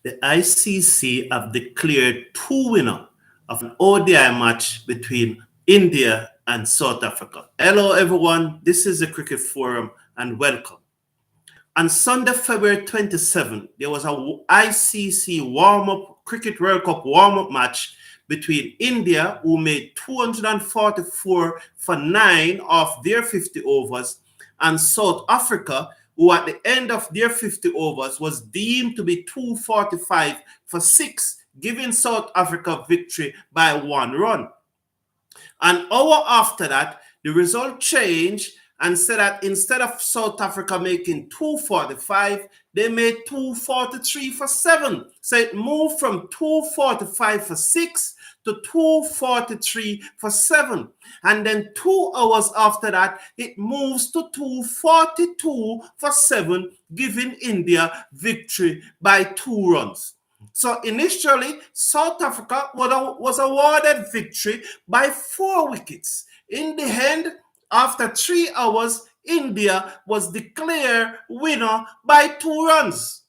The ICC have declared two winners of an ODI match between India and South Africa. Hello, everyone. This is the Cricket Forum, and welcome. On Sunday, February 27th, there was a ICC warm-up Cricket World Cup warm-up match between India, who made 244 for 9 of their 50 overs, and South Africa, who at the end of their 50 overs was deemed to be 245 for 6, giving South Africa victory by 1 run. An hour after that, the result changed and said that instead of South Africa making 245, they made 243 for 7. So it moved from 245 for 6 to 243 for 7. And then 2 hours after that, it moves to 242 for 7, giving India victory by 2 runs. So initially, South Africa was awarded victory by 4 wickets. In the end, after 3 hours, India was declared winner by 2 runs.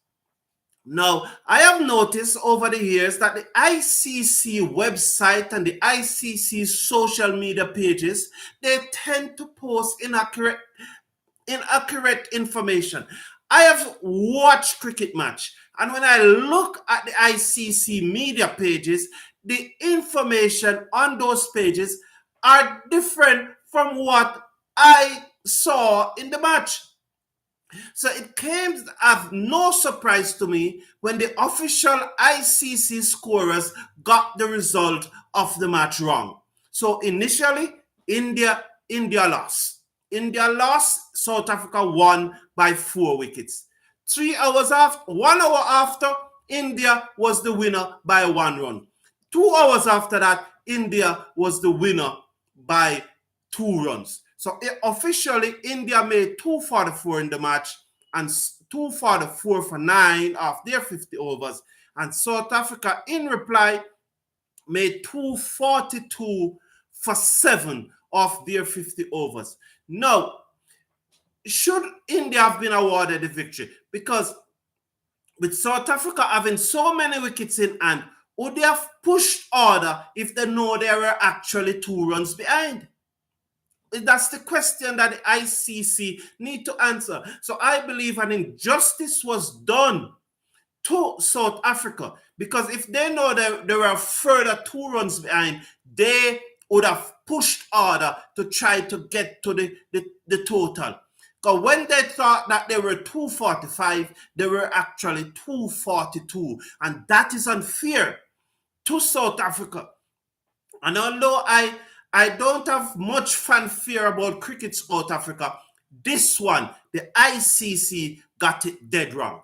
Now, I have noticed over the years that the ICC website and the ICC social media pages, they tend to post inaccurate information. I have watched cricket match, and when I look at the ICC media pages, the information on those pages are different from what I saw in the match. So it came as no surprise to me when the official ICC scorers got the result of the match wrong. So initially, India lost. India lost, South Africa won by 4 wickets. 1 hour after, India was the winner by 1 run. 2 hours after that, India was the winner by 2 runs. So officially, India made 244 in the match and 244 for 9 of their 50 overs. And South Africa, in reply, made 242 for 7 of their 50 overs. Now, should India have been awarded the victory? Because with South Africa having so many wickets in hand, would they have pushed harder if they know they were actually 2 runs behind? That's the question that the ICC need to answer. So I believe an injustice was done to South Africa, because if they know that they were further 2 runs behind, they would have pushed harder to try to get to the total. Because when they thought that they were 245, they were actually 242. And that is unfair to South Africa. And although I don't have much fanfare about cricket South Africa, this one, the ICC got it dead wrong.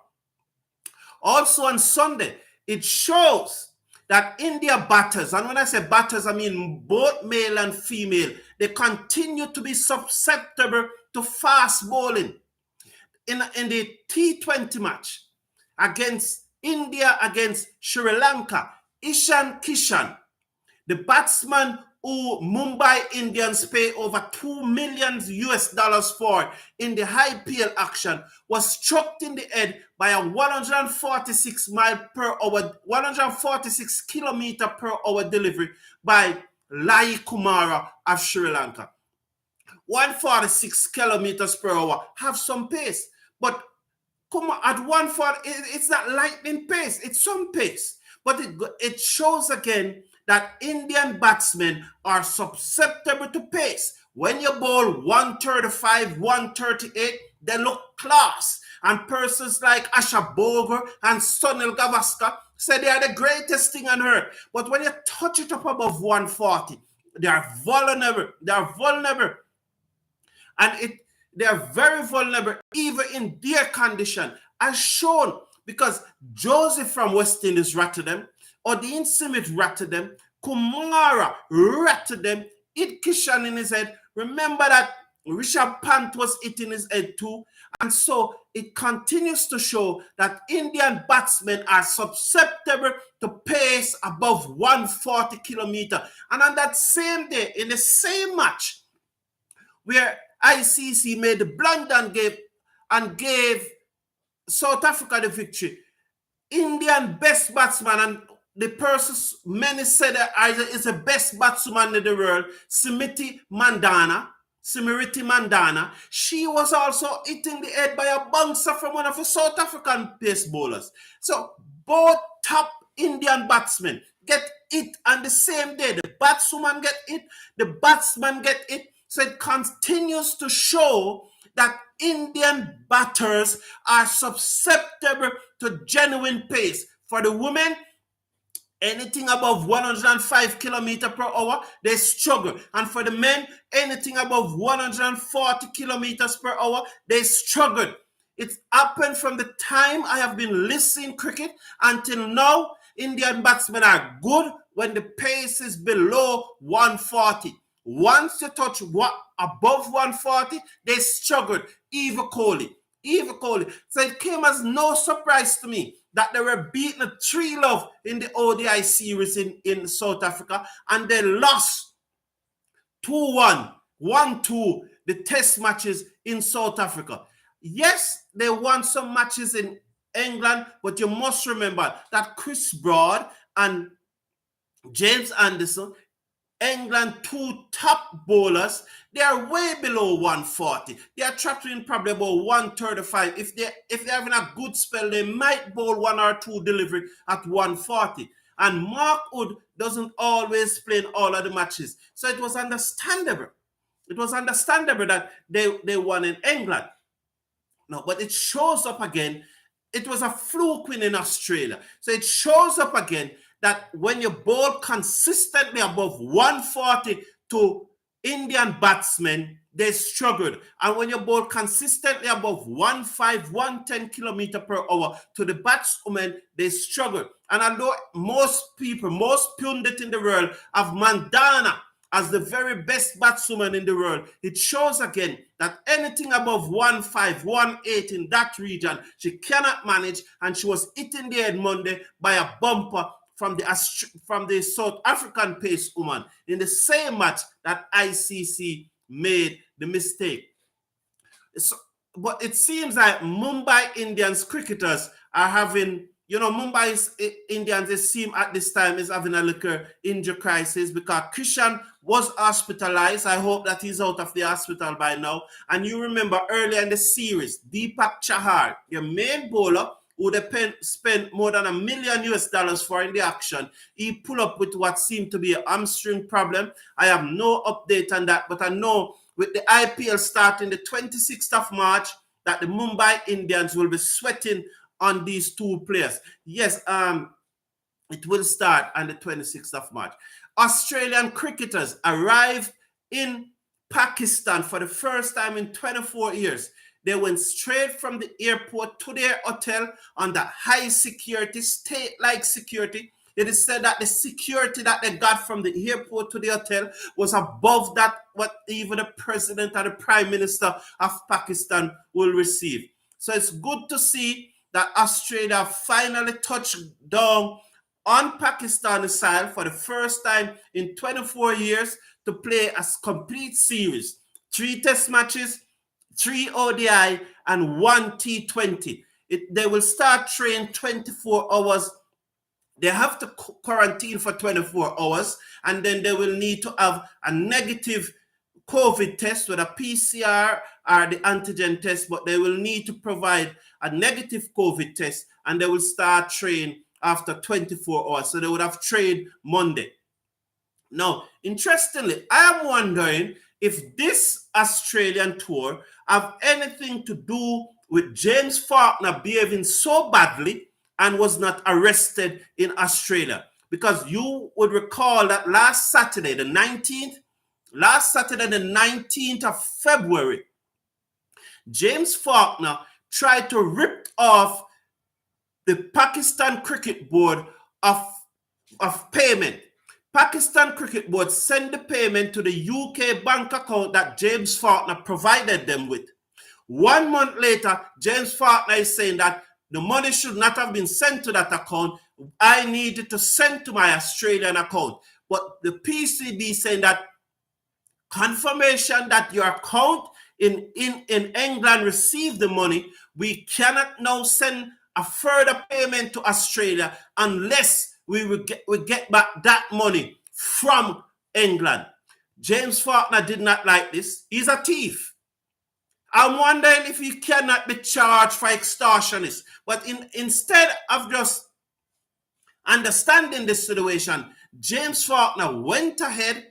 Also on Sunday, it shows that India batters, and when I say batters, I mean both male and female, they continue to be susceptible to fast bowling. In the T20 match against India against Sri Lanka, Ishan Kishan, the batsman who Mumbai Indians pay over $2 million US for in the IPL action, was struck in the head by a 146 kilometer per hour delivery by Lai Kumara of Sri Lanka. 146 kilometers per hour have some pace, but come on, at 140, it's not lightning pace, it's some pace. But it shows again that Indian batsmen are susceptible to pace. When you bowl 135, 138, they look class. And persons like Asha Boger and Sunil Gavaskar say they are the greatest thing on earth. But when you touch it up above 140, they are vulnerable. They are vulnerable. And they are very vulnerable even in their condition, as shown because Joseph from West Indies ratted them, Odin Simit ratted them, Kumara ratted them, hit Kishan in his head. Remember that Rishabh Pant was hitting his head too. And so it continues to show that Indian batsmen are susceptible to pace above 140 kilometers. And on that same day, in the same match, where ICC made the blunder and gave South Africa the victory, Indian best batsman, and the person many said that is the best batsman in the world, Smriti Mandana, she was also hitting the head by a bouncer from one of the South African pace bowlers. So both top Indian batsmen get it on the same day. The batswoman get it, the batsman get it. So it continues to show that Indian batters are susceptible to genuine pace. For the women, anything above 105 kilometers per hour, they struggle. And for the men, anything above 140 kilometers per hour, they struggle. It's happened from the time I have been listening cricket until now. Indian batsmen are good when the pace is below 140. Once you touch above 140, they struggled. Eva Kohli. So it came as no surprise to me that they were beaten 3-0 in the ODI series in South Africa, and they lost 2-1, 1-2 the test matches in South Africa. Yes, they won some matches in England, but you must remember that Chris Broad and James Anderson, England two top bowlers, they are way below 140. They are trapping probably about 135. If they're having a good spell, they might bowl one or two delivery at 140. And Mark Wood doesn't always play in all of the matches. So it was understandable. It was understandable that they won in England. No, but it shows up again. It was a fluke win in Australia. So it shows up again that when you bowl consistently above 140 to Indian batsmen, they struggled. And when you bowl consistently above 105, 110 kilometers per hour to the batsmen, they struggled. And although most pundits in the world have Mandana as the very best batswoman in the world, it shows again that anything above 1.5, 1.8 in that region, she cannot manage, and she was hitting the head Monday by a bumper from the South African pace woman in the same match that ICC made the mistake. So, but it seems like Mumbai Indians cricketers are having, Mumbai Indians, it seems at this time is having a little injury crisis because Krishan was hospitalized. I hope that he's out of the hospital by now. And you remember earlier in the series, Deepak Chahar, your main bowler, who they spent more than $1 million for in the action, he pulled up with what seemed to be a hamstring problem. I have no update on that, but I know with the IPL starting the 26th of March that the Mumbai Indians will be sweating on these two players. Yes, it will start on the 26th of March. Australian cricketers arrived in Pakistan for the first time in 24 years. They went straight from the airport to their hotel under high security, state-like security. It is said that the security that they got from the airport to the hotel was above that what even the president and the prime minister of Pakistan will receive. So it's good to see that Australia finally touched down on Pakistan soil for the first time in 24 years to play a complete series. 3 test matches, 3 ODI, and 1 T20. They will start training 24 hours. They have to quarantine for 24 hours, and then they will need to have a negative COVID test with a PCR or the antigen test, but they will need to provide a negative COVID test, and they will start training after 24 hours. So they would have trained Monday. Now, interestingly, I am wondering if this Australian tour have anything to do with James Faulkner behaving so badly and was not arrested in Australia. Because you would recall that last Saturday, the 19th of February, James Faulkner tried to rip off the Pakistan Cricket Board of payment. Pakistan Cricket Board sent the payment to the UK bank account that James Faulkner provided them with. 1 month later, James Faulkner is saying that the money should not have been sent to that account. I needed to send to my Australian account. But the PCB saying that confirmation that your account in England received the money, we cannot now send a further payment to Australia unless we get back that money from England. James Faulkner did not like this. He's a thief. I'm wondering if he cannot be charged for extortionist. But instead of just understanding this situation, James Faulkner went ahead,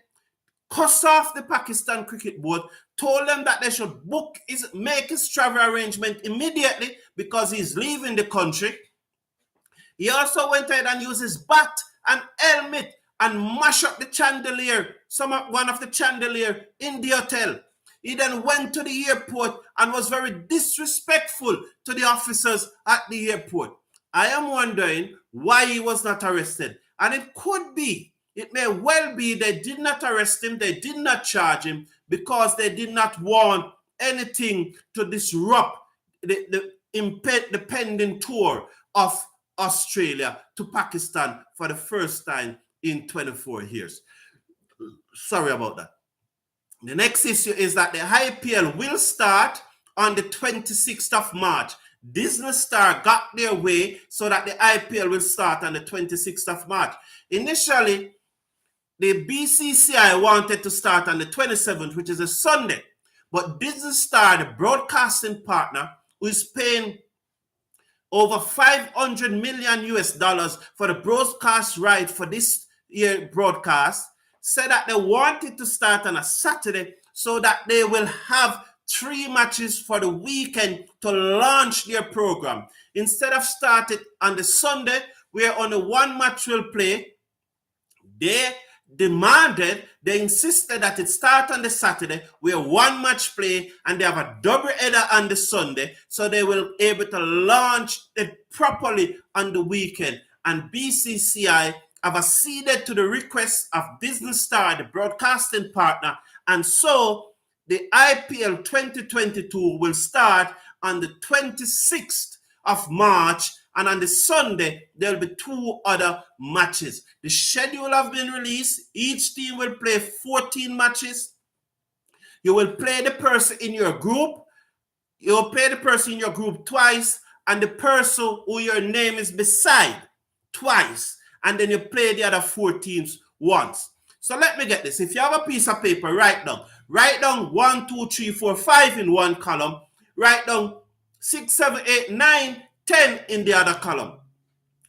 cussed off the Pakistan Cricket Board, told them that they should make his travel arrangement immediately because he's leaving the country. He also went ahead and used his bat and helmet and mash up the chandelier, one of the chandelier in the hotel. He then went to the airport and was very disrespectful to the officers at the airport. I am wondering why he was not arrested. And it may well be they did not arrest him, they did not charge him because they did not want anything to disrupt the pending tour of Australia to Pakistan for the first time in 24 years. Sorry about that. The next issue is that the IPL will start on the 26th of March. Disney Star got their way so that the IPL will start on the 26th of March. Initially, the BCCI wanted to start on the 27th, which is a Sunday. But Disney Star, the broadcasting partner, who is paying over 500 million US dollars for the broadcast right for this year broadcast, said that they wanted to start on a Saturday so that they will have 3 matches for the weekend to launch their program. Instead of starting on the Sunday, where only 1 match will play, they insisted that it start on the Saturday, where 1 match play, and they have a double header on the Sunday, so they will be able to launch it properly on the weekend. And BCCI have acceded to the request of Disney Star, the broadcasting partner, and so the IPL 2022 will start on the 26th of March, and on the Sunday, there will be 2 other matches. The schedule has been released. Each team will play 14 matches. You will play the person in your group. You will play the person in your group twice, and the person who your name is beside twice. And then you play the other 4 teams once. So let me get this. If you have a piece of paper, write down 1, 2, 3, 4, 5 in one column. Write down 6, 7, 8, 9, 10 in the other column.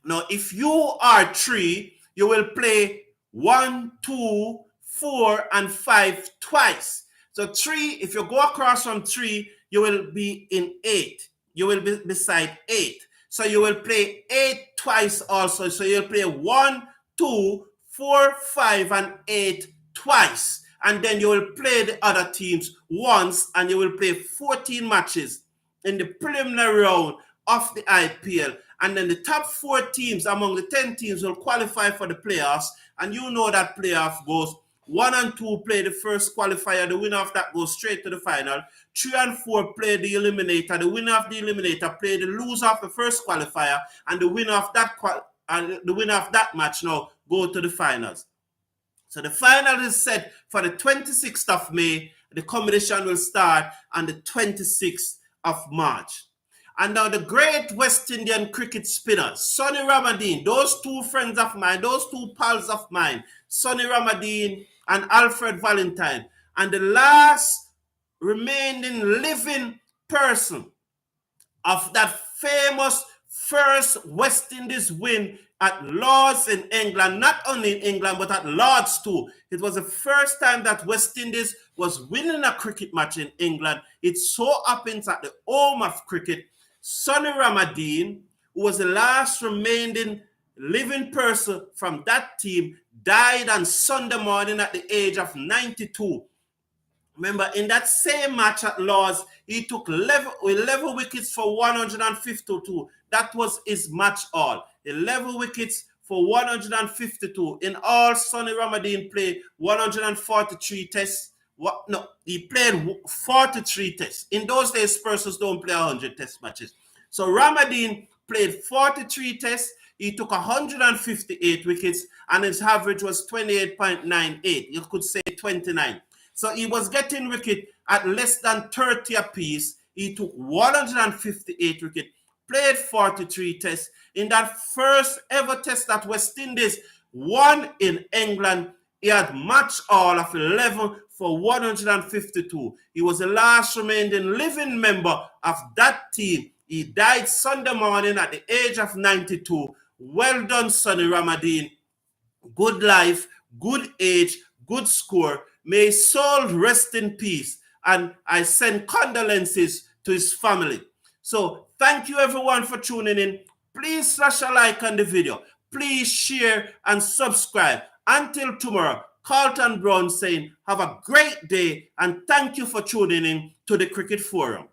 Now, if you are 3, you will play 1, 2, 4, and 5 twice. So 3, if you go across from 3, you will be in 8. You will be beside 8. So you will play 8 twice also. So you'll play 1, 2, 4, 5, and 8 twice. And then you will play the other teams once, and you will play 14 matches in the preliminary round of the IPL. And then the top 4 teams among the 10 teams will qualify for the playoffs. And you know that playoff goes 1 and 2 play the first qualifier. The winner of that goes straight to the final. 3 and 4 play the eliminator. The winner of the eliminator play the loser of the first qualifier. And the winner of that match now go to the finals. So the final is set for the 26th of May. The competition will start on the 26th of March. And now the great West Indian cricket spinner, Sonny Ramadine, those 2 friends of mine, those 2 pals of mine, Sonny Ramadine and Alfred Valentine, and the last remaining living person of that famous first West Indies win at Lords in England, not only in England, but at Lords too. It was the first time that West Indies was winning a cricket match in England. It so happens at the home of cricket. Sonny Ramadine, who was the last remaining living person from that team, died on Sunday morning at the age of 92. Remember, in that same match at Lords, he took 11 wickets for 152. That was his match all. 11 wickets for 152. In all, Sonny Ramadine played 143 tests. He played 43 tests. In those days, persons don't play 100 test matches. So Ramadine played 43 tests. He took 158 wickets, and his average was 28.98. You could say 29. So he was getting wicket at less than 30 apiece. He took 158 wickets, played 43 tests. In that first ever test that West Indies won in England, he had matched all of 11 for 152. He was the last remaining living member of that team. He died Sunday morning at the age of 92. Well done, Sonny Ramadeen. Good life, good age, good score. May his soul rest in peace. And I send condolences to his family. So thank you everyone for tuning in. Please slash a like on the video. Please share and subscribe. Until tomorrow, Carlton Brown saying have a great day and thank you for tuning in to the Cricket Forum.